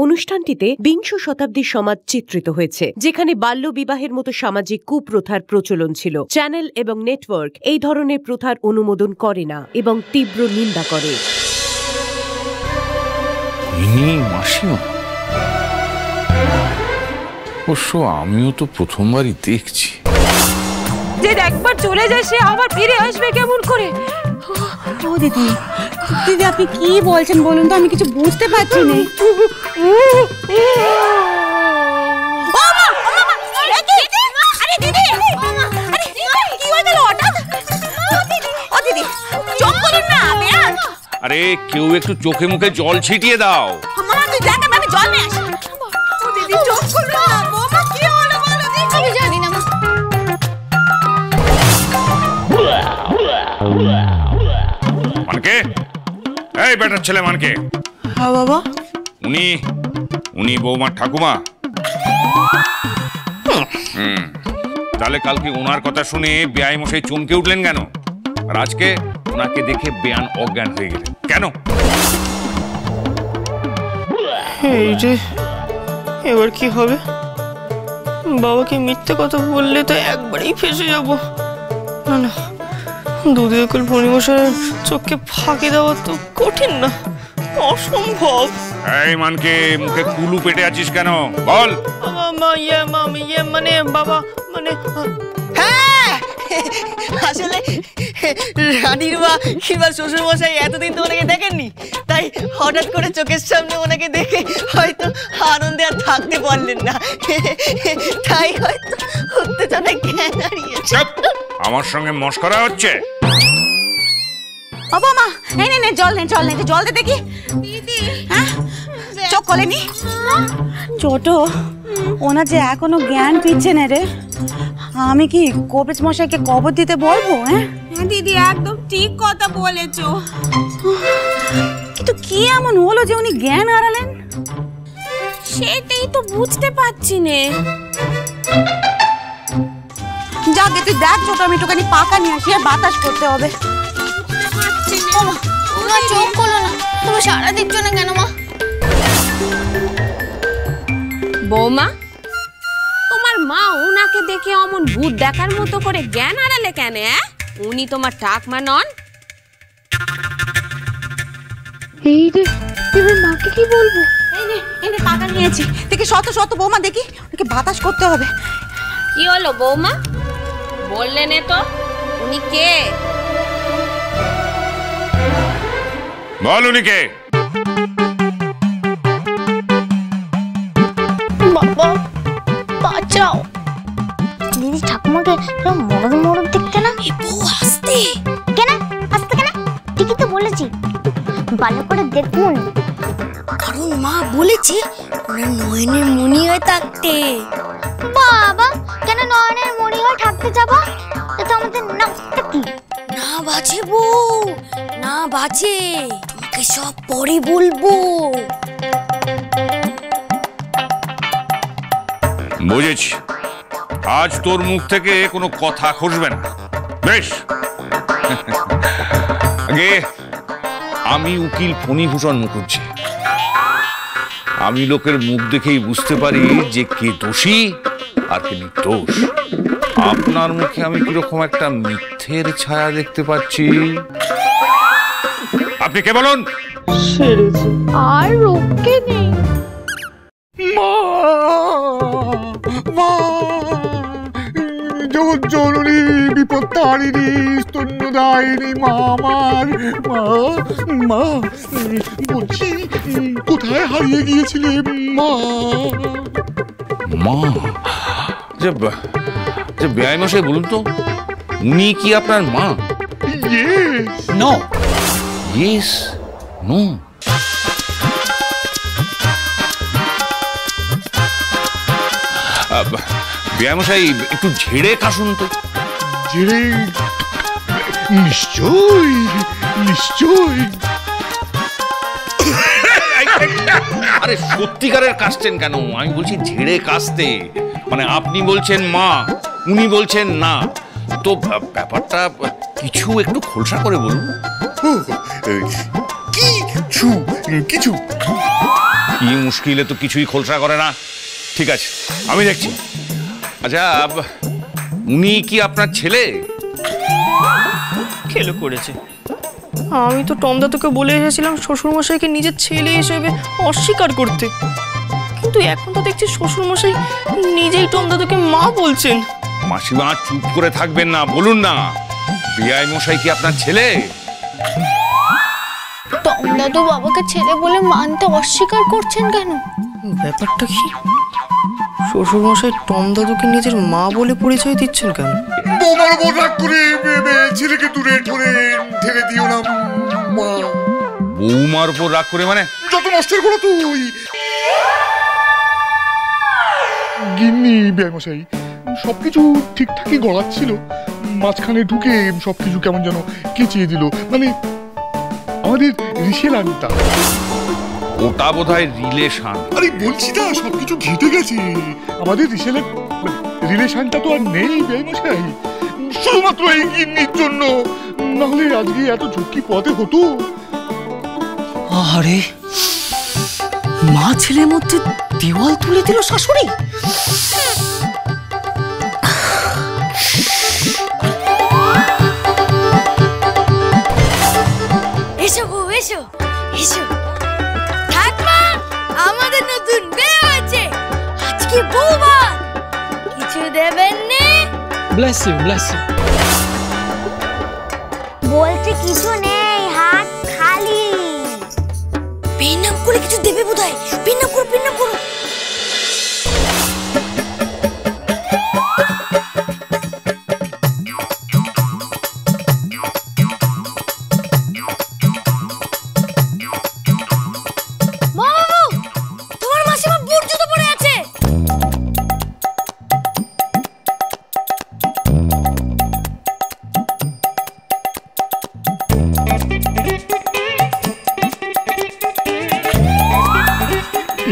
অনুষ্ঠানটিতে বিংশ শতাব্দীর সমাজ চিত্রিত হয়েছে, যেখানে বাল্যবিবাহের মতো সামাজিক কুপ্রথার প্রচলন ছিল। চ্যানেল এবং নেটওয়ার্ক এই ধরনের প্রথার অনুমোদন করে না এবং তীব্র নিন্দা করে। অবশ্য আমিও তো প্রথমবারই দেখছি। যে একবার চলে যায় সে আবার ফিরে আসবে কেমন করে? ও দিদি, দিদি আপনি কি বলছেন বলুন তো, আমি কিছু বুঝতে পারছি না। আরে কেউ একটু চোখে মুখে জল ছিটিয়ে দাও। মানকে, এই বেটার ছেলে মানকে। হ্যাঁ বাবা। উনি বৌমার ঠাকুমা। তাহলে কালকে ওনার কথা শুনে বেয়াই মশাই চমকে উঠলেন কেন? আর আজকে ওনাকে দেখে বেয়ান অজ্ঞান হয়ে গেলেন কেন? এই যে এবার কি হবে? বাবাকে মিথ্যে কথা বললে তো একবারেই ফেসে যাব। না না, দুধে একল পরিমশাইয়ের চোখকে ফাঁকি দেওয়া তো কঠিন না, অসম্ভব। এই মানকে, মুখে কুলু পেটে আছিস কেন? বল। মানে বাবা, মানে আসলে রানীর মা কিংবা শ্বশুর মশাই এতদিন তো ওনাকে দেখেননি, তাই হঠাৎ করে চোখের সামনে ওনাকে দেখে হয়তো আনন্দে আর থাকতে পারলেন না, তাই হয়তো উত্তেজনায় জ্ঞান হারিয়েছে। আমার সঙ্গে মশকরা হচ্ছে? ও বাবা, এই নে জল নে, জল নে, জল দে দেখি। দিদি হ্যাঁ চোখ খোলেনি? ছোট ওনা যে এখনো জ্ঞান ফিরছে না রে। আমি কি কবিরাজ মশাইকে কবর দিতে বলবো? হ্যাঁ দিদি একদম ঠিক কথা বলেছো, কিন্তু কি এমন হলো যে উনি জ্ঞান হারালেন? সেটাই তো বুঝতে পারছি না। যাকে তুই দেখ ছোট, আমি একটুখানি পাকা নিয়ে আসি, বাতাস করতে হবে। চোখ খোলো না, তুমি সারা দিচ্ছ না কেন মা? বৌমা, তোমার মা ওনাকে দেখে অমন ভূত দেখার মতো করে জ্ঞান হারালে কেন? উনি তোমার ঠাকমা নন? এই রে, এবার মাকে কি বলবো? এই নে পাকা নিয়েছি, দেখি শত শত বৌমা, দেখি ওকে বাতাস করতে হবে। কি হলো বৌমা, বললে নে তো উনি কে? বল উনি কে? বাবা বাঁচাও, দিদি ঠাকুমাকে মরদ মরদ দেখতে না? আসতে কেন আসতে কেন? ঠিকই তো বলেছি, ভালো করে দেখুন, কারণ মা বলেছে ওনার নয়নের মণি হয়ে থাকতে। বাবা কেন নয়নের মণি হয়ে থাকতে যাবা? এটা আমাদের নাচটা কি? না বাঁচে বউ, না বাঁচে, তোমাকে সব পরে বলবো। বুঝেছি, আজ তোর মুখ থেকে কোনো কথা খসবে না। বেশ, আগে আমি উকিল ফণীভূষণ মুখুজ্জে। আমি লোকের মুখ দেখেই বুঝতে পারি যে কে দোষী আর কে নির্দোষ। আপনার মুখে আমি কিরকম একটা মিথ্যের ছায়া দেখতে পাচ্ছি। আপনি কে বলুন? আর রোকে নেই। জননী বিপত্তারিণী স্তন্যদায়িনী মা আমার, মা মা বলছি কোথায় হারিয়ে গিয়েছিলে মা? মা, যে বেয়াই মশাই বলুন তো, উনি কি আপনার মা? নো। Yes no? বেয়াই মশাই একটু ঝেড়ে কাশুন তো। ঝেড়ে? নিশ্চয় নিশ্চয়। আরে সত্যিকারের কাশছেন কেন? আমি বলছি ঝেড়ে কাশতে, মানে আপনি বলছেন মা, উনি বলছেন না, তো ব্যাপারটা কিছু একটু খোলসা করে বলুন। কিছু কিছু কি মুশকিলে তো কিছুই খোলসা করে না। ঠিক আছে, আমি দেখছি। আচ্ছা, উনি কি আপনার ছেলে? খেলো করেছে। আমি তো টমদা তোকে বলে এসেছিলাম শ্বশুরমশাইকে নিজের ছেলে হিসেবে অস্বীকার করতে, কিন্তু এখন তো দেখছি শ্বশুরমশাই নিজেই টমদা তোকে মা বলছেন। মাসিমা চুপ করে থাকবেন না, বলুন না, বিআই মশাই কি আপনার ছেলে? টমদা তো বাবাকে ছেলে বলে মানতে অস্বীকার করছেন কেন? ব্যাপারটা কি? শ্বশুরমশাই টমদাদুকে নিজের মা বলে পরিচয় দিচ্ছেন কেন? বৌমার ওপর রাগ করে ছেলেকে দূরে ঠেলে দিও না মা। বৌমার উপর রাগ করে মানে? যত নষ্টের করো তুই। গিন্নি বেয়ামশাই সবকিছু ঠিকঠাকই গড়াচ্ছিল, মাঝখানে ঢুকে সবকিছু কেমন যেন কেচিয়ে দিল। মানে আমাদের রিশেলানটা। ওটা বোধহয় রিলেশন। আরে বলছি না, সবকিছু ঘেটে গেছে। আমাদের রিলেশনটা তো আর নেই বেয়ামশাই, শুধুমাত্র এই গিন্নির জন্য। নাহলে আজকে এত ঝুঁকি পথে হতো। আরে মা ছেলের মধ্যে দেওয়াল তুলে দিল শাশুড়ি। এসো গো, এসো এসো। ঠাকুমা, আমাদের নতুন বিয়ে হয়েছে, আজকে বৌমা কিছু দেবেন নে? Bless you, bless you. বলছে কিছু নেই, হাত খালি। পিনাম করে কিছু দেবে বোধহয়। পিনাম করো, পিনাম করো। তোমার মাসিমা বুট জুতো পরে আছে।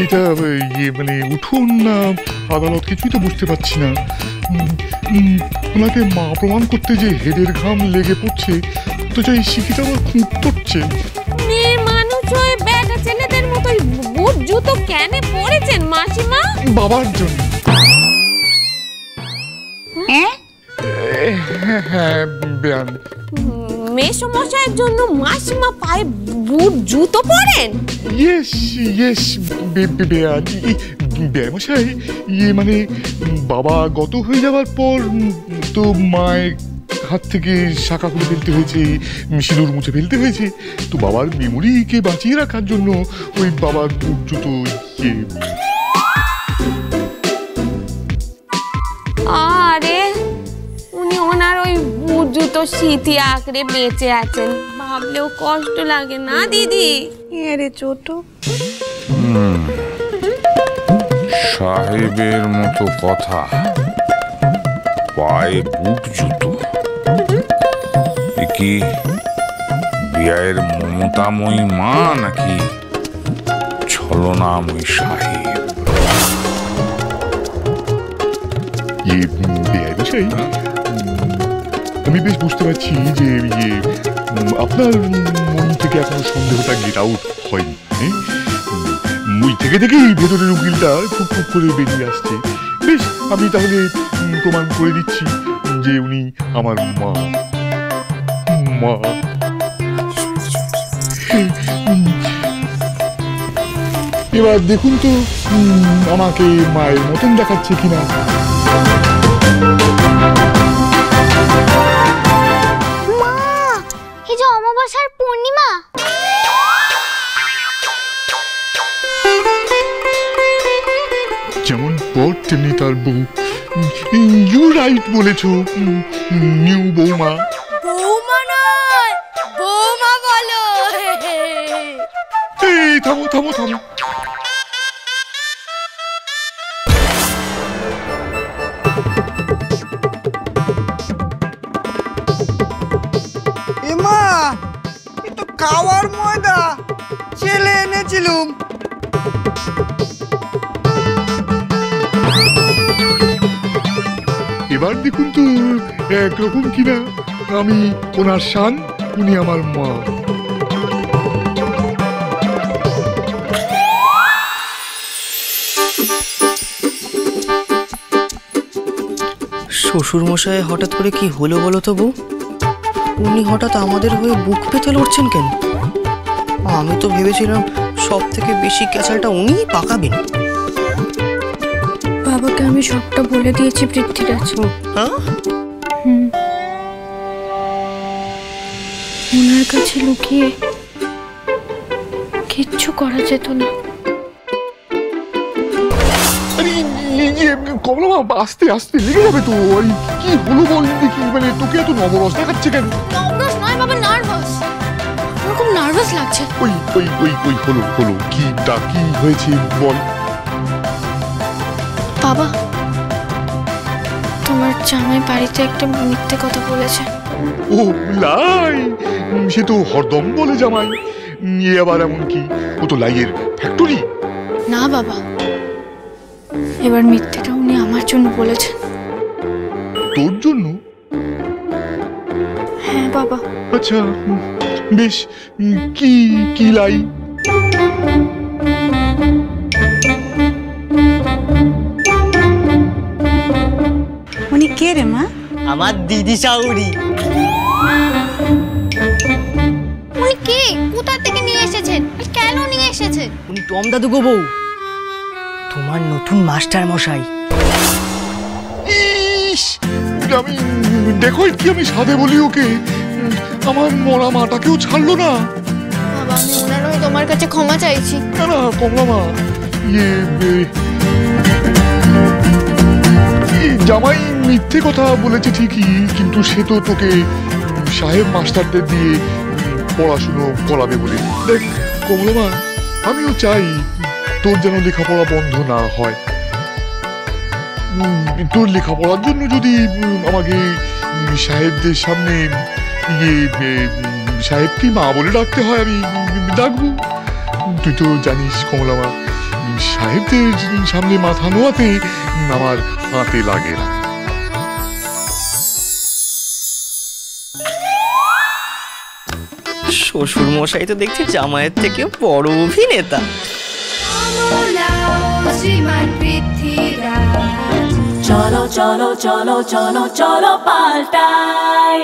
এটা মানে উঠুন না আদালত, কিছুই তো বুঝতে পারছি না। ওনাকে মা প্রমাণ করতে যে হেডের ঘাম লেগে পড়ছে, তো চাই শিখিটা আমার খুব ধরছে। মেয়ে মানুষ হয়ে বেটা ছেলেদের মতো বুট জুতো কেন পরেছেন মাসিমা? বাবার জন্য। হ্যাঁ হ্যাঁ বেয়ান। মেসমশাইয়ের জন্য মাসিমা পায়ে বুট জুতো পরেন? Yes yes বেয়ান। বেয়ামশাই মানে বাবা গত হয়ে যাওয়ার পর তো মায়ের হাত থেকে শাখা খুলে ফেলতে হয়েছে, সিঁদুর মুছে ফেলতে হয়েছে। তো বাবার মেমোরিকে বাঁচিয়ে রাখার জন্য ওই বাবার বুট জুতো। আরে উনি ওনার ওই বুট জুতো স্মৃতি আঁকড়ে বেঁচে আছেন, ভাবলেও কষ্ট লাগে না দিদি? আরে ছোট সাহেবের মতো কথা, পায়ে বুট জুতো। এ কি বিয়ের মমতাময়ী মা নাকি ছলনাময়ী সাহেব? বেয়ামশাই আমি বেশ বুঝতে পারছি যে আপনার মন থেকে এখনো সন্দেহটা গেট আউট হয়নি। মুই থেকে থেকেই ভেতরের উকিলটা খুব খুব করে বেরিয়ে আসছে। বেশ, আমি তাহলে প্রমাণ করে দিচ্ছি যে উনি আমার মা। মা এবার দেখুন তো আমাকে মায়ের মতন দেখাচ্ছে কিনা। মা, এই যে অমাবস্যার পূর্ণিমা। যেমন পর তেমনি তার বউ। ইউ রাইট বলেছো নিউ বৌমা। বৌমা নয়, বৌমা বলো। এই থামো থামো থামো। এমা, এ তো খাওয়ার ময়দা চেলে এনেছিলুম। এবার দেখুন তো একরকম কিনা। আমি ওনার শান, উনি আমার মা। শ্বশুর মশাই হঠাৎ করে কি হলো বলো তো বউ? উনি হঠাৎ আমাদের হয়ে বুক পেতে লড়ছেন কেন? আমি তো ভেবেছিলাম সব থেকে বেশি ক্যাচালটা উনিই পাকাবেন। বাবাকে আমি সবটা বলে দিয়েছি পৃথ্বীরাজ। হ্যাঁ, ওনার কাছে লুকিয়ে কিচ্ছু করা যেত না। কমলা মা, আস্তে আস্তে লেগে যাবে তো। কি হলো বল দেখি, মানে তোকে এত নবরস দেখাচ্ছে কেন? নবরস নয় বাবা, নার্ভাস। আমার খুব নার্ভাস লাগছে। ওই ওই ওই ওই হলো হলো, কি হয়েছে বল। বাবা, তোমার জামাই বাড়িতে একটা মিথ্যে কথা বলেছে। ও লাই, সে তো হরদম বলে জামাই। এ আবার এমন কি? ও তো লাইয়ের ফ্যাক্টরি। না বাবা, এবার মিথ্যেটা উনি আমার জন্য বলেছেন। তোর জন্য? হ্যাঁ বাবা। আচ্ছা বেশ, কি কি লাই? উনি কে রে মা? আমার দিদি শাশুড়ি। উনি কে? কোথা থেকে নিয়ে এসেছেন? কেন নিয়ে এসেছেন? উনি টম দাদু গো বউ, তোমার নতুন মাস্টার মশাই। ইস, আমি দেখো কি আমি সাধে বলি ওকে, আমার মরা মাটাকেও ছাড়লো না। বাবা, আমি ওনার হয়ে তোমার কাছে ক্ষমা চাইছি। না না কমলা মা, জামাই মিথ্যে কথা বলেছে ঠিকই, কিন্তু সে তো তোকে সাহেব মাস্টারদের দিয়ে পড়াশুনো করাবে বলে। দেখ কমলা মা, আমিও চাই তোর যেন লেখাপড়া বন্ধ না হয়। তোর লেখাপড়ার জন্য যদি আমাকে সাহেবদের সামনে সাহেবকে মা বলে ডাকতে হয়, আমি ডাকবো। তুই তো জানিস কমলা মা, সাহেবদের সামনে মাথা নোয়াতে আমার হাতে লাগে না। শ্বশুর মশাই তো দেখছি জামাইয়ের থেকে বড় অভিনেতা। চলো চলো চলো চলো চলো পাল্টাই।